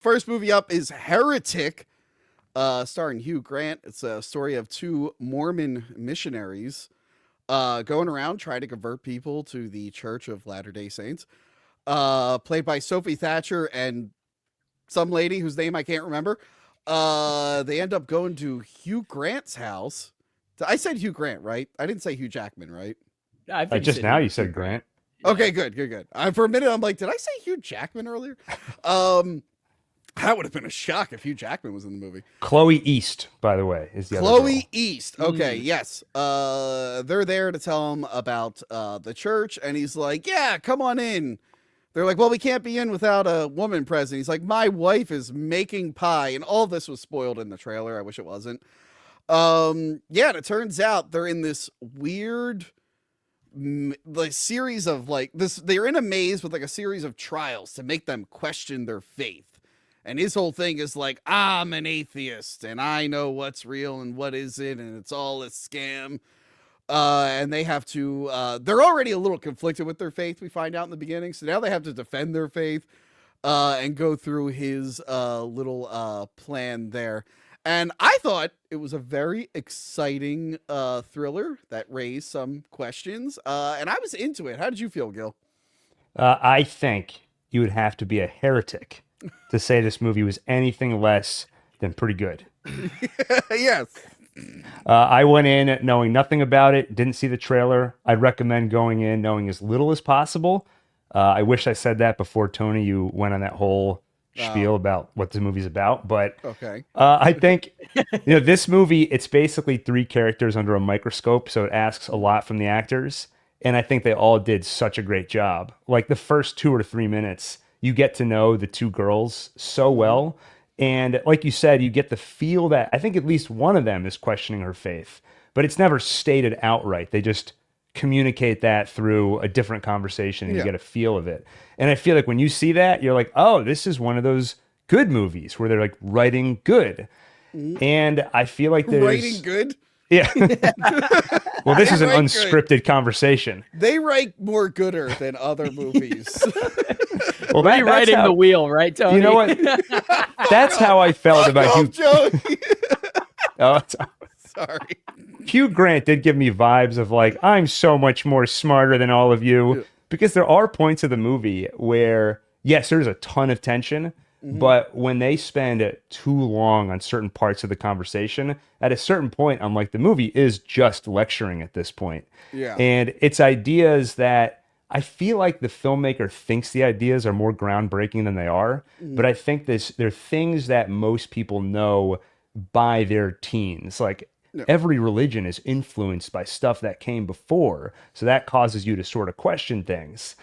First movie up is Heretic, starring Hugh Grant. It's a story of two Mormon missionaries going around trying to convert people to the Church of Latter-day Saints. Played by Sophie Thatcher and some lady whose name I can't remember. They end up going to Hugh Grant's house. I said Hugh Grant, right? I didn't say Hugh Jackman, right? I think Just now you said Grant. Okay, good. For a minute, I'm like, did I say Hugh Jackman earlier? That would have been a shock if Hugh Jackman was in the movie. Chloe East, by the way, is the other Chloe girl. East. Okay, yes. They're there to tell him about the church, and he's like, yeah, come on in. They're like, well, we can't be in without a woman present. He's like, my wife is making pie, and all this was spoiled in the trailer. I wish it wasn't. Yeah, and it turns out they're in this weird series of they're in a maze with like a series of trials to make them question their faith. And his whole thing is like, I'm an atheist and I know what's real and what isn't, and it's all a scam. And they have to, they're already a little conflicted with their faith, we find out in the beginning. So now they have to defend their faith and go through his little plan there. And I thought it was a very exciting thriller that raised some questions. And I was into it. How did you feel, Gil? I think you would have to be a heretic to say this movie was anything less than pretty good. Yes. I went in knowing nothing about it, didn't see the trailer. I'd recommend going in knowing as little as possible. I wish I said that before, Tony, you went on that whole spiel about what the movie's about. But okay. I think, this movie, it's basically three characters under a microscope, so it asks a lot from the actors. And I think they all did such a great job. Like the first 2 or 3 minutes, you get to know the two girls so well. And like you said, you get the feel that I think at least one of them is questioning her faith, but it's never stated outright. They just communicate that through a different conversation and you get a feel of it. And I feel like when you see that, you're like, oh, this is one of those good movies where they're like writing good. And I feel like there's writing good. Yeah. Well, this is an unscripted conversation. They write more gooder than other movies. Well, rewriting the wheel, right, Tony? You know what? That's how I felt about Hugh. Oh, sorry. Hugh Grant did give me vibes of like, I'm so much more smarter than all of you. Because there are points of the movie where, yes, there's a ton of tension. But when they spend too long on certain parts of the conversation, at a certain point, I'm like, the movie is just lecturing at this point. Yeah. And it's ideas that I feel like the filmmaker thinks the ideas are more groundbreaking than they are. But I think they're things that most people know by their teens. Like every religion is influenced by stuff that came before. So that causes you to sort of question things.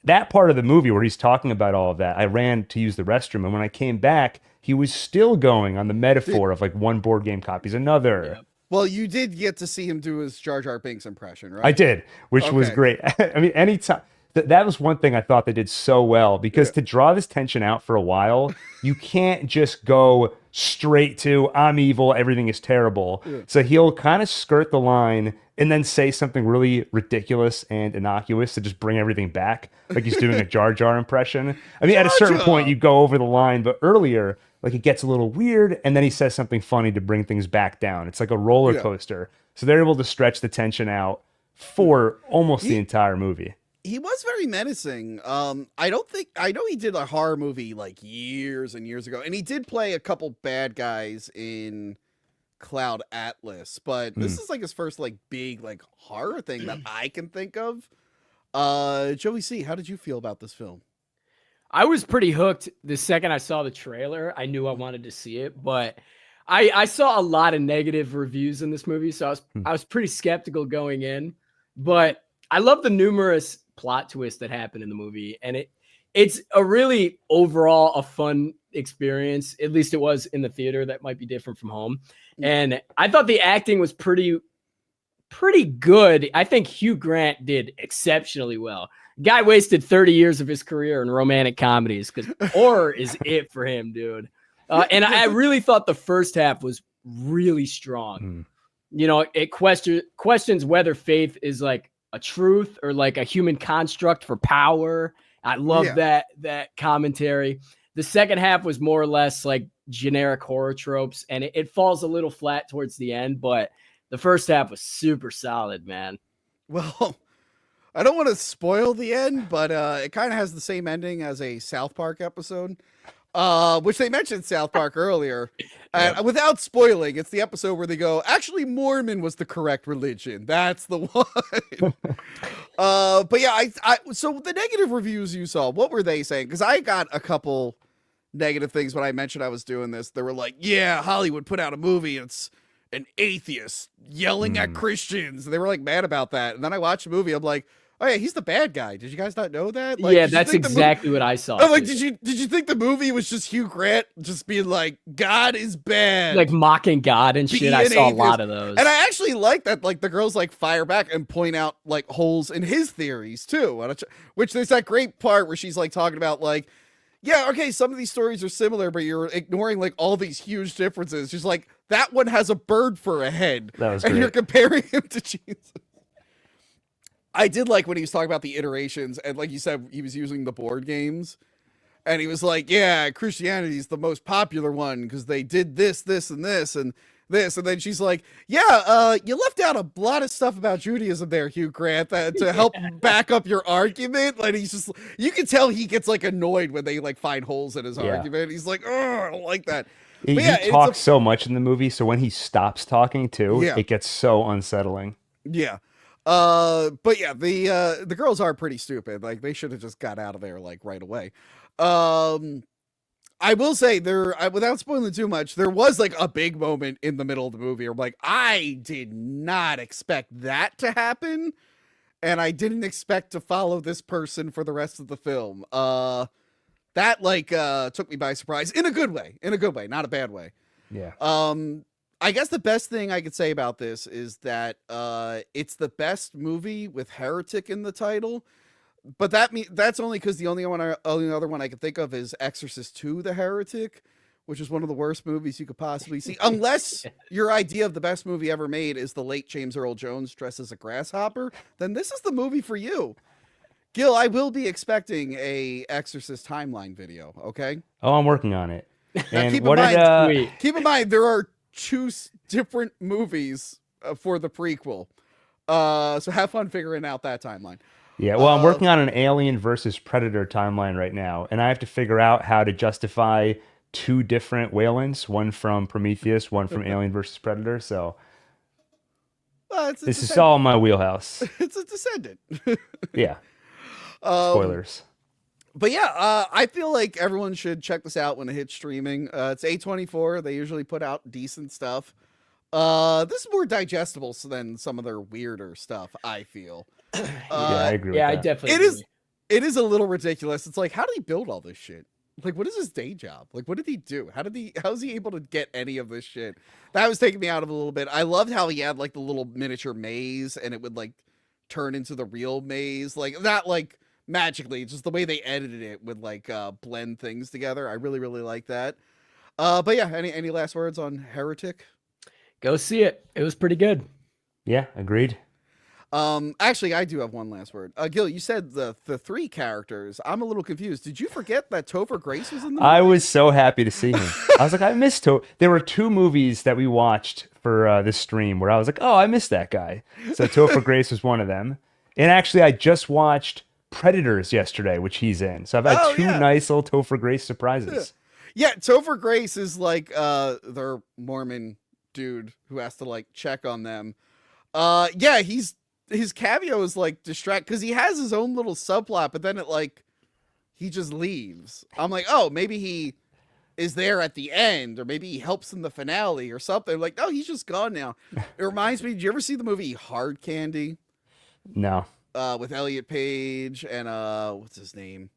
That part of the movie where he's talking about all of that, I ran to use the restroom. And when I came back, he was still going on the metaphor of like one board game copies another. Yeah. Well, you did get to see him do his Jar Jar Binks impression, right? I did, which was great. I mean, anytime. That was one thing I thought they did so well, because to draw this tension out for a while, you can't just go straight to, I'm evil, everything is terrible. So he'll kind of skirt the line and then say something really ridiculous and innocuous to just bring everything back, like he's doing a Jar Jar impression. I mean, at a certain point, you go over the line, but earlier, like it gets a little weird, and then he says something funny to bring things back down. It's like a roller coaster. So they're able to stretch the tension out for almost the entire movie. He was very menacing. I know he did a horror movie like years and years ago, and he did play a couple bad guys in Cloud Atlas, but this is like his first like big like horror thing that I can think of. Joey C, how did you feel about this film? I was pretty hooked the second I saw the trailer. I knew I wanted to see it, but I saw a lot of negative reviews in this movie, so I was pretty skeptical going in. But I love the numerous plot twists that happen in the movie, and it's a really overall a fun experience. At least it was in the theater. That might be different from home. And I thought the acting was pretty good. I think Hugh Grant did exceptionally well. Guy wasted 30 years of his career in romantic comedies because horror is it for him, dude. And I really thought the first half was really strong. You know, it questions whether faith is like a truth or like a human construct for power. I love that commentary. The second half was more or less like generic horror tropes, and it falls a little flat towards the end, but the first half was super solid, man. Well, I don't want to spoil the end, but it kind of has the same ending as a South Park episode, which they mentioned South Park earlier. Without spoiling, it's the episode where they go, actually, Mormon was the correct religion. That's the one. But yeah, so the negative reviews you saw, what were they saying? Because I got a couple negative things when I mentioned I was doing this. They were like, yeah, Hollywood put out a movie. It's an atheist yelling at Christians. And they were like mad about that. And then I watched the movie. I'm like, oh yeah, he's the bad guy. Did you guys not know that? Like, yeah, that's exactly what I saw. I'm like, did you think the movie was just Hugh Grant just being like, God is bad, like mocking God and shit? I saw a lot of those, and I actually like that. Like the girls like fire back and point out like holes in his theories too. Which there's that great part where she's like talking about like, yeah, okay, some of these stories are similar, but you're ignoring like all these huge differences. She's like, that one has a bird for a head, and great. You're comparing him to Jesus. I did like when he was talking about the iterations, and like you said, he was using the board games, and he was like, yeah, Christianity is the most popular one because they did this, this, and this, and this. And then she's like, yeah, you left out a lot of stuff about Judaism there, Hugh Grant, to help back up your argument. Like he's just, you can tell he gets like annoyed when they like find holes in his argument. He's like, oh, I don't like that. He talks so much in the movie, so when he stops talking too, it gets so unsettling. Yeah. But yeah, the girls are pretty stupid. Like they should have just got out of there like right away. I will say without spoiling too much, there was like a big moment in the middle of the movie where I'm like, I did not expect that to happen. And I didn't expect to follow this person for the rest of the film. That like, took me by surprise in a good way, not a bad way. Yeah. I guess the best thing I could say about this is that it's the best movie with Heretic in the title, but that's only because the only other one I can think of is Exorcist II: The Heretic, which is one of the worst movies you could possibly see, unless your idea of the best movie ever made is the late James Earl Jones dressed as a grasshopper. Then this is the movie for you, Gil. I will be expecting a Exorcist timeline video. Okay. Oh, I'm working on it. Now, and keep in mind there are 2 different movies for the prequel, so have fun figuring out that timeline. Yeah, well, I'm working on an Alien versus Predator timeline right now, and I have to figure out how to justify 2 different Waylands, one from Prometheus, one from Alien versus Predator. So this is all in my wheelhouse. It's a Descendant. Yeah. Spoilers. But yeah, I feel like everyone should check this out when it hits streaming. It's A24. They usually put out decent stuff. This is more digestible than some of their weirder stuff, I feel. Yeah, I agree with that. I definitely agree. It is a little ridiculous. It's like, how did he build all this shit? Like, what is his day job? Like, what did he do? How is he able to get any of this shit? That was taking me out of a little bit. I loved how he had like the little miniature maze and it would like turn into the real maze. Like, not like magically, just the way they edited it would like blend things together. I really, really like that. But yeah, any last words on Heretic? Go see it. It was pretty good. Yeah, agreed. Actually, I do have one last word. Gil, you said the 3 characters. I'm a little confused. Did you forget that Topher Grace was in the movie? I was so happy to see him. I was like, I missed Topher. There were 2 movies that we watched for this stream where I was like, oh, I missed that guy. So Topher Grace was one of them. And actually, I just watched Predators yesterday, which he's in. So I've had 2 nice little Topher Grace surprises. Yeah, Topher Grace is like their Mormon dude who has to like check on them. Yeah, his cameo is like distract because he has his own little subplot, but then he just leaves. I'm like, oh, maybe he is there at the end, or maybe he helps in the finale or something. Like, no, he's just gone now. It reminds me, did you ever see the movie Hard Candy? No. With Elliot Page and what's his name?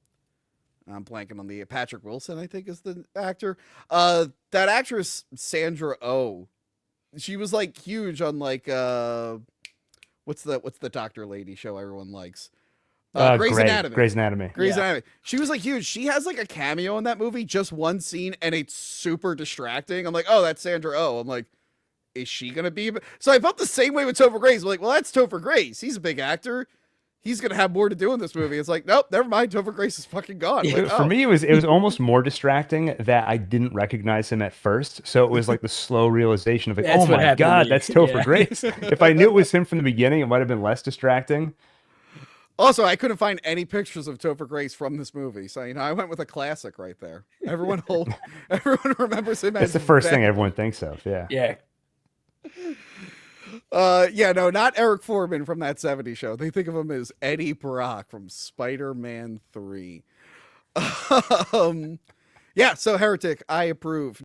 I'm blanking on the Patrick Wilson, I think is the actor. That actress Sandra Oh, she was like huge on like what's the doctor lady show everyone likes? Grey's Anatomy. Grey's Anatomy. Grey's Anatomy. She was like huge. She has like a cameo in that movie, just one scene, and it's super distracting. I'm like, oh, that's Sandra Oh. I'm like, is she gonna be? So I felt the same way with Topher Grace. I'm like, well, that's Topher Grace. He's a big actor. he's gonna have more to do in this movie. It's like, nope, never mind. Topher Grace is fucking gone. Like, For me, it was almost more distracting that I didn't recognize him at first. So it was like the slow realization of like, That's oh what my happened to God, me. that's Topher Yeah. Grace. If I knew it was him from the beginning, it might have been less distracting. Also, I couldn't find any pictures of Topher Grace from this movie, so I went with a classic right there. Everyone remembers him That's as the first thing Venom. everyone thinks of. Yeah. Yeah. Yeah, no, not Eric Foreman from that 70s show. They think of him as Eddie Brock from Spider-Man 3. Yeah, so Heretic, I approve.